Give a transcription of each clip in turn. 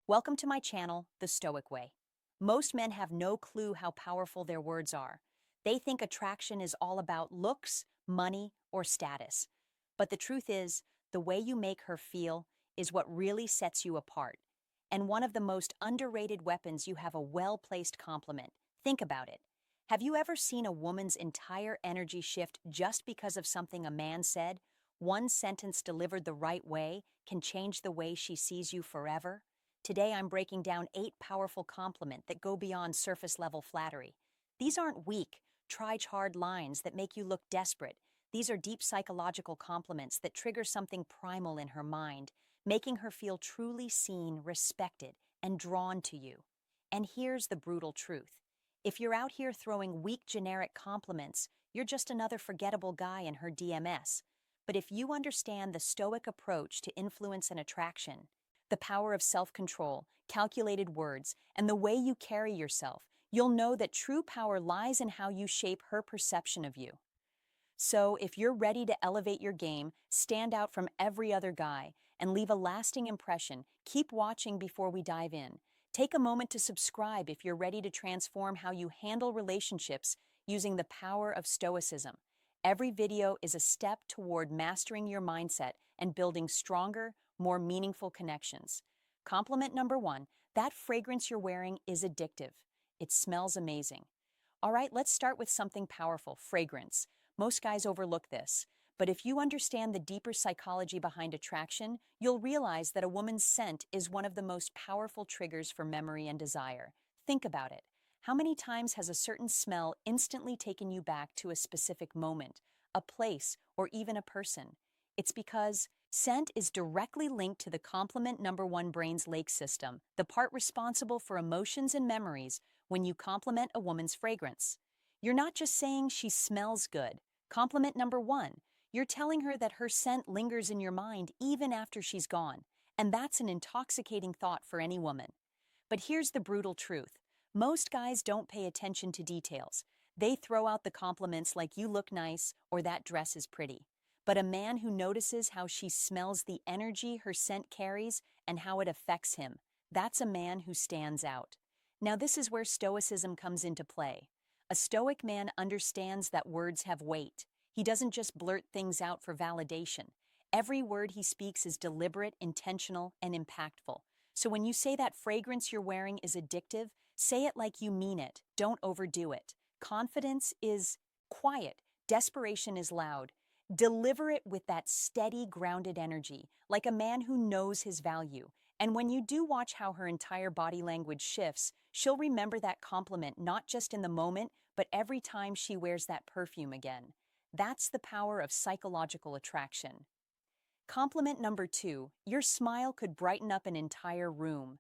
Welcome to my channel, The Stoic Way. Most men have no clue how powerful their words are. They think attraction is all about looks, money, or status. But the truth is, the way you make her feel is what really sets you apart. And one of the most underrated weapons you have a well-placed compliment. Think about it. Have you ever seen a woman's entire energy shift just because of something a man said? One sentence delivered the right way can change the way she sees you forever. Today I'm breaking down 8 powerful compliments that go beyond surface-level flattery. These aren't weak, try-hard lines that make you look desperate. These are deep psychological compliments that trigger something primal in her mind, making her feel truly seen, respected, and drawn to you. And here's the brutal truth. If you're out here throwing weak generic compliments, you're just another forgettable guy in her DMS. But if you understand the Stoic approach to influence and attraction, the power of self-control, calculated words, and the way you carry yourself, you'll know that true power lies in how you shape her perception of you. So, if you're ready to elevate your game, stand out from every other guy, and leave a lasting impression, keep watching before we dive in. Take a moment to subscribe if you're ready to transform how you handle relationships using the power of Stoicism. Every video is a step toward mastering your mindset and building stronger, more meaningful connections. Compliment number 1, that fragrance you're wearing is addictive. It smells amazing. All right, let's start with something powerful, fragrance. Most guys overlook this, but if you understand the deeper psychology behind attraction, you'll realize that a woman's scent is one of the most powerful triggers for memory and desire. Think about it. How many times has a certain smell instantly taken you back to a specific moment, a place, or even a person? It's because scent is directly linked to the complement number 1 brain's lake system, the part responsible for emotions and memories when you compliment a woman's fragrance. You're not just saying she smells good. Compliment number 1, you're telling her that her scent lingers in your mind even after she's gone, and that's an intoxicating thought for any woman. But here's the brutal truth. Most guys don't pay attention to details. They throw out the compliments like you look nice or that dress is pretty. But a man who notices how she smells the energy her scent carries and how it affects him, that's a man who stands out. Now this is where Stoicism comes into play. A Stoic man understands that words have weight. He doesn't just blurt things out for validation. Every word he speaks is deliberate, intentional, and impactful. So when you say that fragrance you're wearing is addictive, say it like you mean it. Don't overdo it. Confidence is quiet. Desperation is loud. Deliver it with that steady, grounded energy, like a man who knows his value. And when you do watch how her entire body language shifts, she'll remember that compliment not just in the moment, but every time she wears that perfume again. That's the power of psychological attraction. Compliment number 2, your smile could brighten up an entire room.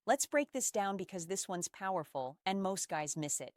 Let's break this down because this one's powerful, and most guys miss it.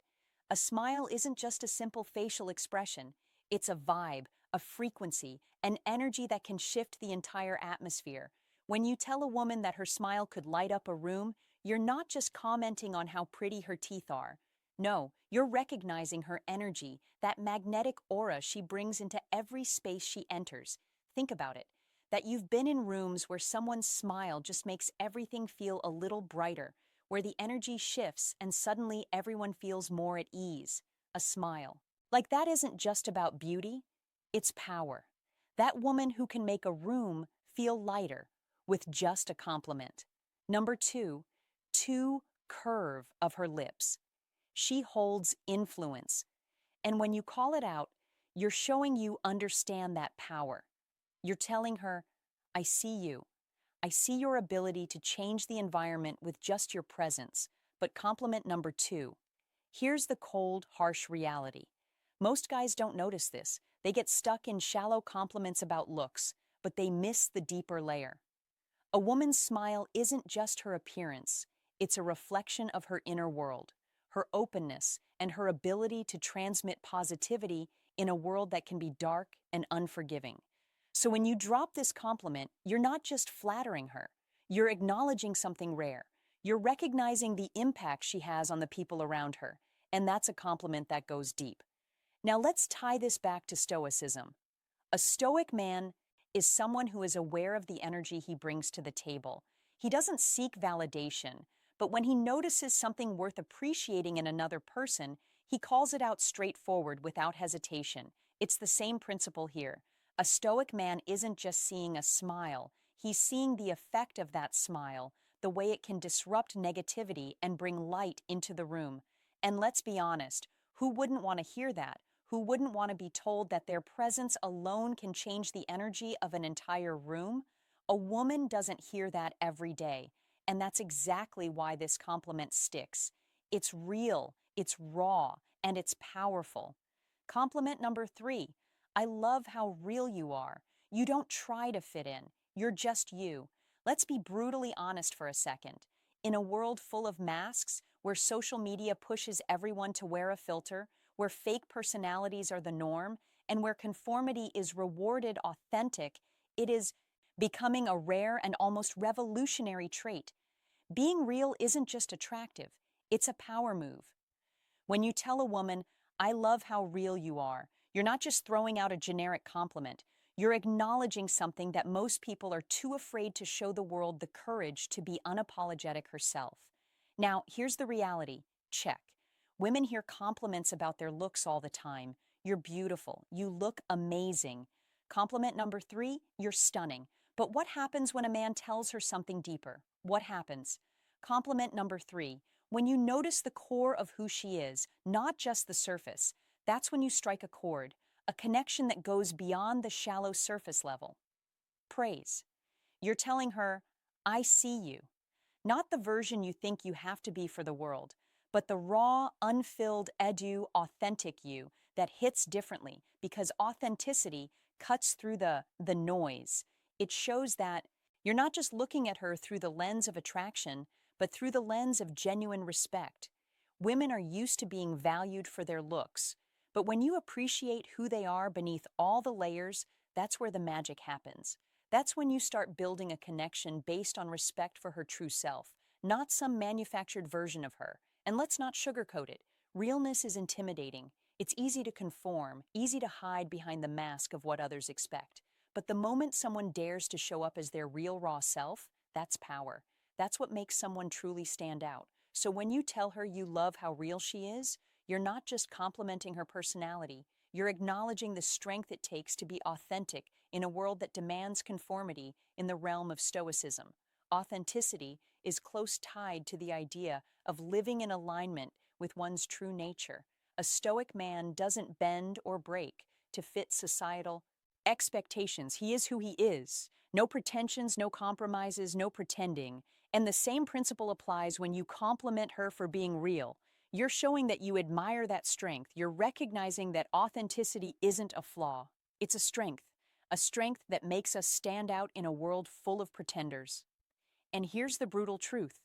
A smile isn't just a simple facial expression. It's a vibe, a frequency, an energy that can shift the entire atmosphere. When you tell a woman that her smile could light up a room, you're not just commenting on how pretty her teeth are. No, you're recognizing her energy, that magnetic aura she brings into every space she enters. Think about it. That you've been in rooms where someone's smile just makes everything feel a little brighter, where the energy shifts and suddenly everyone feels more at ease. A smile. Like that isn't just about beauty, it's power. That woman who can make a room feel lighter with just a compliment. Number 2, curve of her lips. She holds influence. And when you call it out, you're showing you understand that power. You're telling her, I see you. I see your ability to change the environment with just your presence. But compliment number 2. Here's the cold, harsh reality. Most guys don't notice this. They get stuck in shallow compliments about looks, but they miss the deeper layer. A woman's smile isn't just her appearance. It's a reflection of her inner world, her openness, and her ability to transmit positivity in a world that can be dark and unforgiving. So when you drop this compliment, you're not just flattering her. You're acknowledging something rare. You're recognizing the impact she has on the people around her, and that's a compliment that goes deep. Now let's tie this back to Stoicism. A Stoic man is someone who is aware of the energy he brings to the table. He doesn't seek validation, but when he notices something worth appreciating in another person, he calls it out straightforward without hesitation. It's the same principle here. A Stoic man isn't just seeing a smile, he's seeing the effect of that smile, the way it can disrupt negativity and bring light into the room. And let's be honest, who wouldn't want to hear that? Who wouldn't want to be told that their presence alone can change the energy of an entire room? A woman doesn't hear that every day, and that's exactly why this compliment sticks. It's real, it's raw, and it's powerful. Compliment number 3. I love how real you are. You don't try to fit in. You're just you. Let's be brutally honest for a second. In a world full of masks, where social media pushes everyone to wear a filter, where fake personalities are the norm, and where conformity is rewarded authentic, it is becoming a rare and almost revolutionary trait. Being real isn't just attractive, it's a power move. When you tell a woman, I love how real you are, you're not just throwing out a generic compliment. You're acknowledging something that most people are too afraid to show the world the courage to be unapologetic herself. Now, here's the reality. Check. Women hear compliments about their looks all the time. You're beautiful. You look amazing. Compliment number 3, you're stunning. But what happens when a man tells her something deeper? What happens? Compliment number 3, when you notice the core of who she is, not just the surface, that's when you strike a chord, a connection that goes beyond the shallow surface level. Praise. You're telling her, I see you. Not the version you think you have to be for the world, but the raw, unfilled, authentic you that hits differently because authenticity cuts through the noise. It shows that you're not just looking at her through the lens of attraction, but through the lens of genuine respect. Women are used to being valued for their looks, but when you appreciate who they are beneath all the layers, that's where the magic happens. That's when you start building a connection based on respect for her true self, not some manufactured version of her. And let's not sugarcoat it. Realness is intimidating. It's easy to conform, easy to hide behind the mask of what others expect. But the moment someone dares to show up as their real raw self, that's power. That's what makes someone truly stand out. So when you tell her you love how real she is, you're not just complimenting her personality, you're acknowledging the strength it takes to be authentic in a world that demands conformity in the realm of Stoicism. Authenticity is close tied to the idea of living in alignment with one's true nature. A Stoic man doesn't bend or break to fit societal expectations. He is who he is. No pretensions, no compromises, no pretending. And the same principle applies when you compliment her for being real. You're showing that you admire that strength. You're recognizing that authenticity isn't a flaw. It's a strength that makes us stand out in a world full of pretenders. And here's the brutal truth.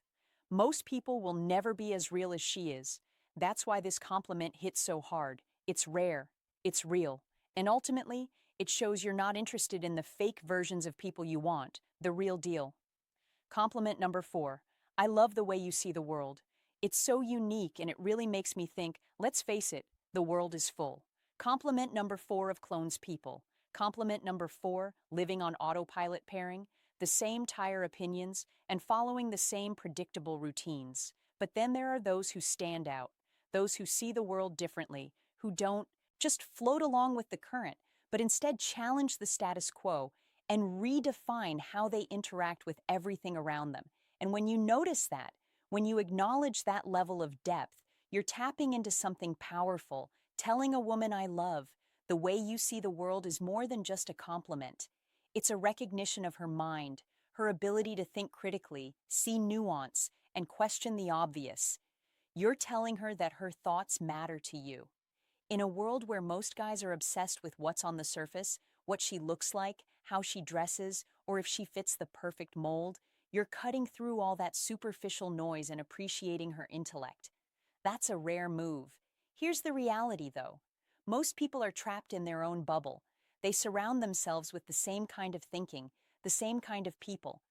Most people will never be as real as she is. That's why this compliment hits so hard. It's rare, it's real, and ultimately, it shows you're not interested in the fake versions of people you want, the real deal. Compliment number 4. I love the way you see the world. It's so unique and it really makes me think, let's face it, the world is full. Compliment number 4 of clones people. Compliment number 4, living on autopilot pairing, the same tire opinions and following the same predictable routines. But then there are those who stand out, those who see the world differently, who don't just float along with the current, but instead challenge the status quo and redefine how they interact with everything around them. And when you notice that, when you acknowledge that level of depth, you're tapping into something powerful, telling a woman I love, the way you see the world is more than just a compliment. It's a recognition of her mind, her ability to think critically, see nuance, and question the obvious. You're telling her that her thoughts matter to you. In a world where most guys are obsessed with what's on the surface, what she looks like, how she dresses, or if she fits the perfect mold, you're cutting through all that superficial noise and appreciating her intellect. That's a rare move. Here's the reality, though. Most people are trapped in their own bubble. They surround themselves with the same kind of thinking, the same kind of people.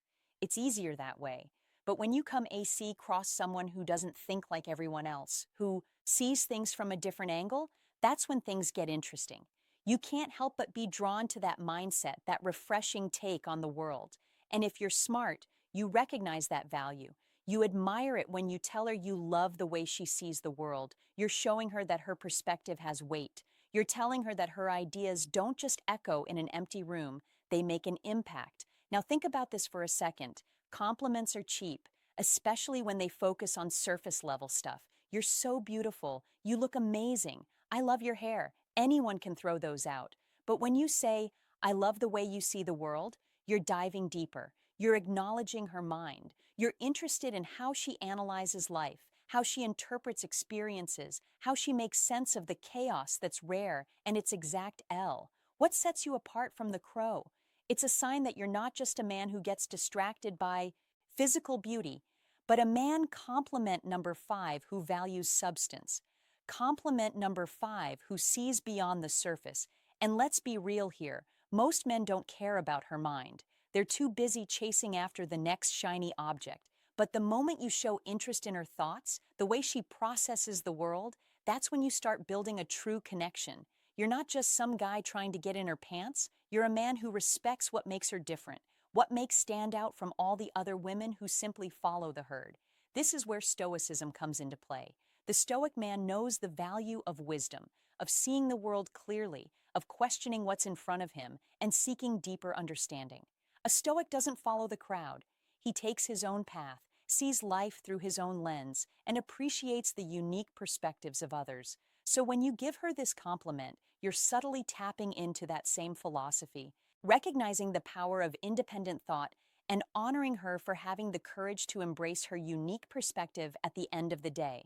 It's easier that way. But when you come AC cross someone who doesn't think like everyone else, who sees things from a different angle, that's when things get interesting. You can't help but be drawn to that mindset, that refreshing take on the world. And if you're smart, You recognize that value. You admire it when you tell her you love the way she sees the world. You're showing her that her perspective has weight. You're telling her that her ideas don't just echo in an empty room, they make an impact. Now think about this for a second. Compliments are cheap, especially when they focus on surface level stuff. You're so beautiful. You look amazing. I love your hair. Anyone can throw those out. But when you say, I love the way you see the world, you're diving deeper. You're acknowledging her mind. You're interested in how she analyzes life, how she interprets experiences, how she makes sense of the chaos that's rare and its exact L. What sets you apart from the crow? It's a sign that you're not just a man who gets distracted by physical beauty, but a man complement number 5 who values substance. Complement number 5 who sees beyond the surface. And let's be real here, most men don't care about her mind. They're too busy chasing after the next shiny object. But the moment you show interest in her thoughts, the way she processes the world, that's when you start building a true connection. You're not just some guy trying to get in her pants, you're a man who respects what makes her different, what makes stand out from all the other women who simply follow the herd. This is where Stoicism comes into play. The Stoic man knows the value of wisdom, of seeing the world clearly, of questioning what's in front of him, and seeking deeper understanding. A Stoic doesn't follow the crowd. He takes his own path, sees life through his own lens, and appreciates the unique perspectives of others. So when you give her this compliment, you're subtly tapping into that same philosophy, recognizing the power of independent thought and honoring her for having the courage to embrace her unique perspective at the end of the day.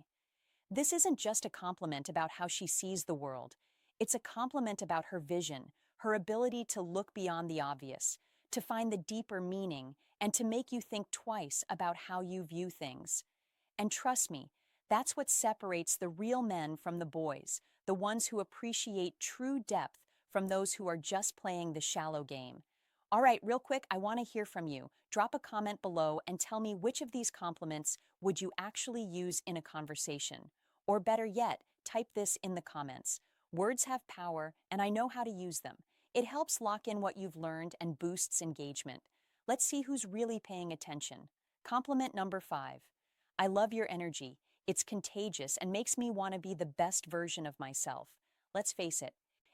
This isn't just a compliment about how she sees the world. It's a compliment about her vision, her ability to look beyond the obvious, to find the deeper meaning, and to make you think twice about how you view things. And trust me, that's what separates the real men from the boys, the ones who appreciate true depth from those who are just playing the shallow game. All right, real quick, I want to hear from you. Drop a comment below and tell me which of these compliments would you actually use in a conversation. Or better yet, type this in the comments. Words have power, and I know how to use them. It helps lock in what you've learned and boosts engagement. Let's see who's really paying attention. Compliment number 5. I love your energy. It's contagious and makes me want to be the best version of myself. Let's face it,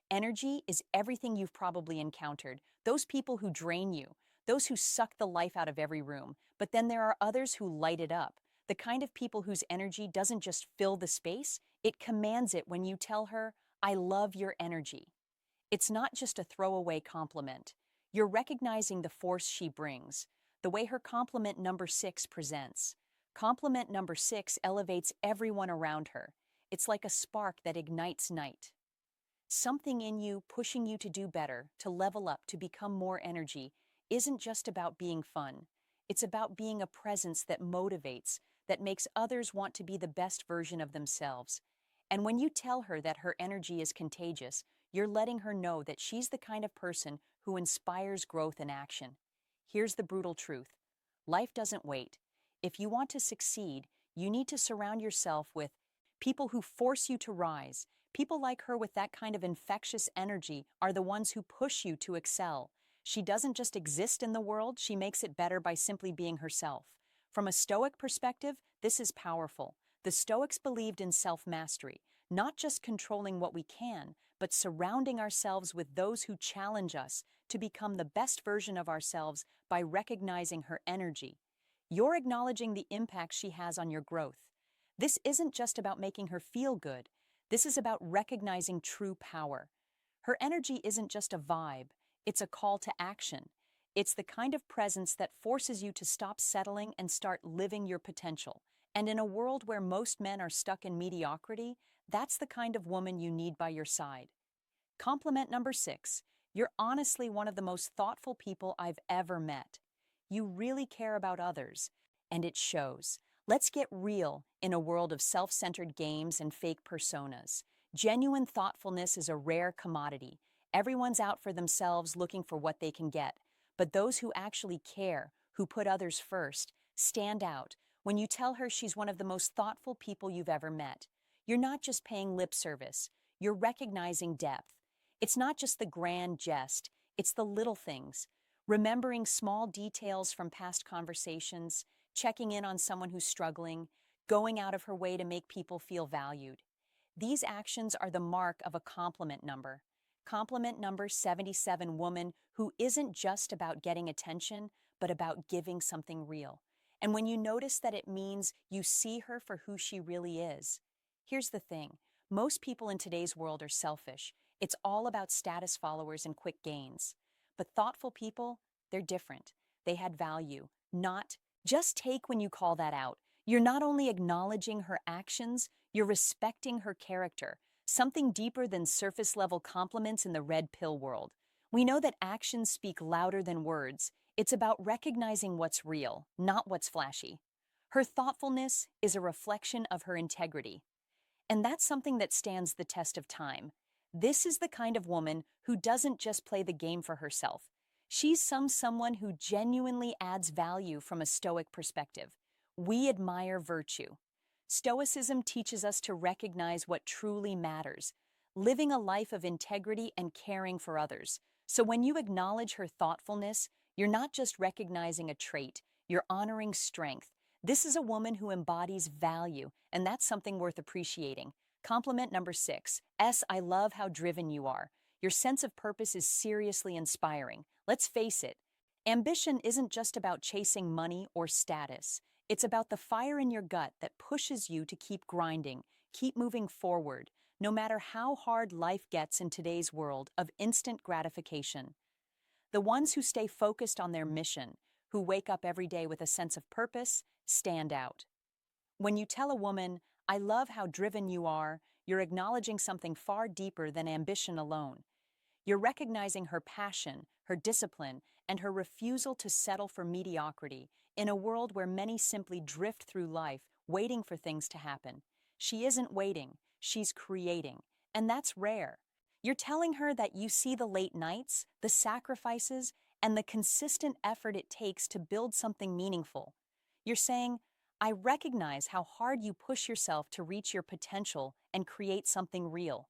energy is everything you've probably encountered. Those people who drain you, those who suck the life out of every room, but then there are others who light it up. The kind of people whose energy doesn't just fill the space, it commands it when you tell her, I love your energy. It's not just a throwaway compliment. You're recognizing the force she brings, the way her compliment number 6 presents. Compliment number 6 elevates everyone around her. It's like a spark that ignites night. Something in you pushing you to do better, to level up, to become more energy, isn't just about being fun. It's about being a presence that motivates, that makes others want to be the best version of themselves. And when you tell her that her energy is contagious, you're letting her know that she's the kind of person who inspires growth and action. Here's the brutal truth. Life doesn't wait. If you want to succeed, you need to surround yourself with people who force you to rise. People like her with that kind of infectious energy are the ones who push you to excel. She doesn't just exist in the world, she makes it better by simply being herself. From a Stoic perspective, this is powerful. The Stoics believed in self-mastery, not just controlling what we can, but surrounding ourselves with those who challenge us to become the best version of ourselves by recognizing her energy. You're acknowledging the impact she has on your growth. This isn't just about making her feel good. This is about recognizing true power. Her energy isn't just a vibe, it's a call to action. It's the kind of presence that forces you to stop settling and start living your potential. And in a world where most men are stuck in mediocrity, that's the kind of woman you need by your side. Compliment number 6. You're honestly one of the most thoughtful people I've ever met. You really care about others, and it shows. Let's get real in a world of self-centered games and fake personas. Genuine thoughtfulness is a rare commodity. Everyone's out for themselves looking for what they can get. But those who actually care, who put others first, stand out. When you tell her she's one of the most thoughtful people you've ever met, you're not just paying lip service, you're recognizing depth. It's not just the grand jest, it's the little things. remembering small details from past conversations, checking in on someone who's struggling, going out of her way to make people feel valued. These actions are the mark of a complement number. Complement number 77 woman who isn't just about getting attention, but about giving something real. And when you notice that, it means you see her for who she really is. Here's the thing. Most people in today's world are selfish. It's all about status followers and quick gains. But thoughtful people, they're different. They had value, not just take when you call that out. You're not only acknowledging her actions, you're respecting her character, something deeper than surface level compliments in the red pill world. We know that actions speak louder than words. It's about recognizing what's real, not what's flashy. Her thoughtfulness is a reflection of her integrity. And that's something that stands the test of time. This is the kind of woman who doesn't just play the game for herself. She's someone who genuinely adds value from a Stoic perspective. We admire virtue. Stoicism teaches us to recognize what truly matters, living a life of integrity and caring for others. So when you acknowledge her thoughtfulness, you're not just recognizing a trait, you're honoring strength. This is a woman who embodies value, and that's something worth appreciating. Compliment number 6. I love how driven you are. Your sense of purpose is seriously inspiring. Let's face it, ambition isn't just about chasing money or status. It's about the fire in your gut that pushes you to keep grinding, keep moving forward, no matter how hard life gets in today's world of instant gratification. The ones who stay focused on their mission, who wake up every day with a sense of purpose, stand out. When you tell a woman, I love how driven you are, you're acknowledging something far deeper than ambition alone. You're recognizing her passion, her discipline, and her refusal to settle for mediocrity in a world where many simply drift through life, waiting for things to happen. She isn't waiting, she's creating, and that's rare. You're telling her that you see the late nights, the sacrifices, and the consistent effort it takes to build something meaningful. You're saying, I recognize how hard you push yourself to reach your potential and create something real.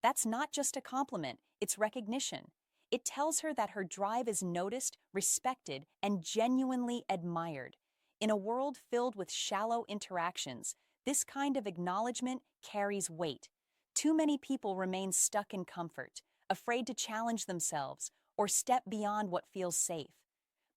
That's not just a compliment, it's recognition. It tells her that her drive is noticed, respected, and genuinely admired. In a world filled with shallow interactions, this kind of acknowledgement carries weight. Too many people remain stuck in comfort, afraid to challenge themselves or step beyond what feels safe.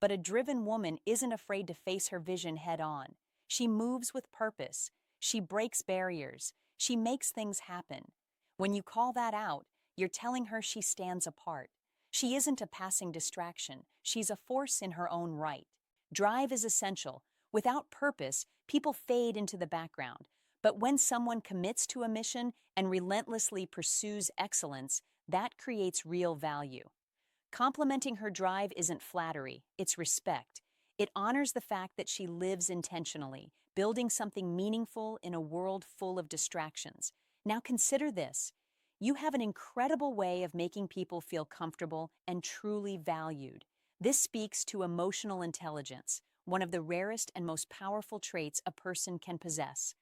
But a driven woman isn't afraid to face her vision head on. She moves with purpose. She breaks barriers. She makes things happen. When you call that out, you're telling her she stands apart. She isn't a passing distraction. She's a force in her own right. Drive is essential. Without purpose, people fade into the background. But when someone commits to a mission and relentlessly pursues excellence, that creates real value. Complimenting her drive isn't flattery, it's respect. It honors the fact that she lives intentionally, building something meaningful in a world full of distractions. Now consider this. You have an incredible way of making people feel comfortable and truly valued. This speaks to emotional intelligence, one of the rarest and most powerful traits a person can possess.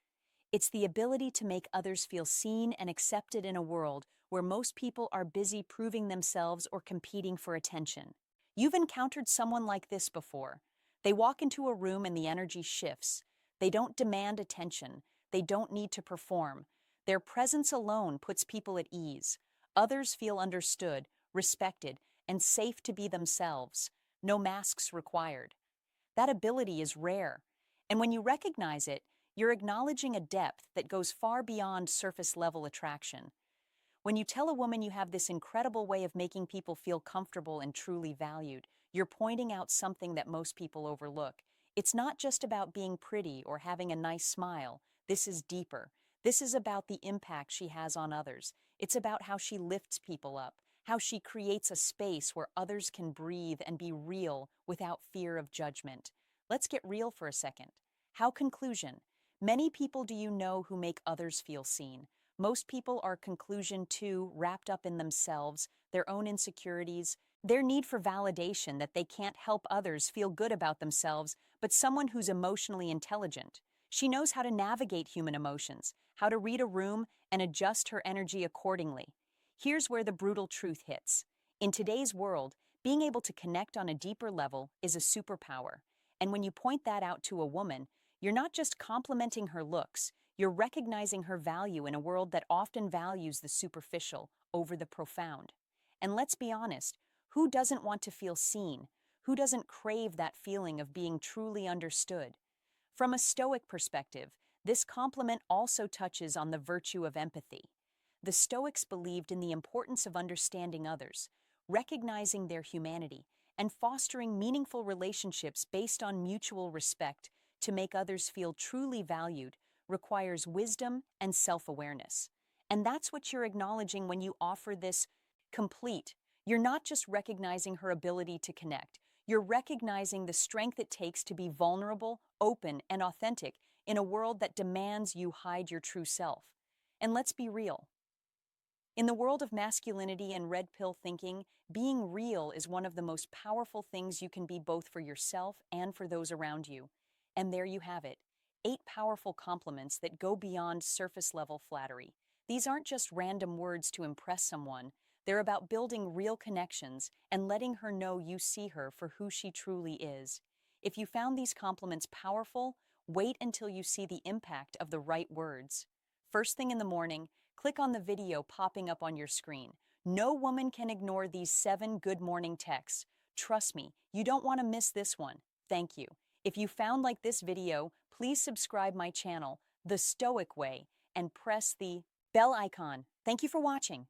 It's the ability to make others feel seen and accepted in a world where most people are busy proving themselves or competing for attention. You've encountered someone like this before. They walk into a room and the energy shifts. They don't demand attention. They don't need to perform. Their presence alone puts people at ease. Others feel understood, respected, and safe to be themselves. No masks required. That ability is rare. And when you recognize it, you're acknowledging a depth that goes far beyond surface-level attraction. When you tell a woman you have this incredible way of making people feel comfortable and truly valued, you're pointing out something that most people overlook. It's not just about being pretty or having a nice smile. This is deeper. This is about the impact she has on others. It's about how she lifts people up, how she creates a space where others can breathe and be real without fear of judgment. Let's get real for a second. Conclusion. Many people do you know who make others feel seen? Most people are conclusion 2, wrapped up in themselves, their own insecurities, their need for validation that they can't help others feel good about themselves, but someone who's emotionally intelligent. She knows how to navigate human emotions, how to read a room and adjust her energy accordingly. Here's where the brutal truth hits. In today's world, Being able to connect on a deeper level is a superpower. And when you point that out to a woman, you're not just complimenting her looks, you're recognizing her value in a world that often values the superficial over the profound. And let's be honest, who doesn't want to feel seen? Who doesn't crave that feeling of being truly understood? From a Stoic perspective, this compliment also touches on the virtue of empathy. The Stoics believed in the importance of understanding others, recognizing their humanity, and fostering meaningful relationships based on mutual respect. To make others feel truly valued requires wisdom and self-awareness. And that's what you're acknowledging when you offer this complete. You're not just recognizing her ability to connect, you're recognizing the strength it takes to be vulnerable, open, and authentic in a world that demands you hide your true self. And let's be real. In the world of masculinity and red pill thinking, being real is one of the most powerful things you can be, both for yourself and for those around you. And there you have it, 8 powerful compliments that go beyond surface level flattery. These aren't just random words to impress someone, they're about building real connections and letting her know you see her for who she truly is. If you found these compliments powerful, wait until you see the impact of the right words. First thing in the morning, click on the video popping up on your screen. No woman can ignore these 7 good morning texts. Trust me, you don't want to miss this one. Thank you. If you found like this video, please subscribe my channel, The Stoic Way, and press the bell icon. Thank you for watching.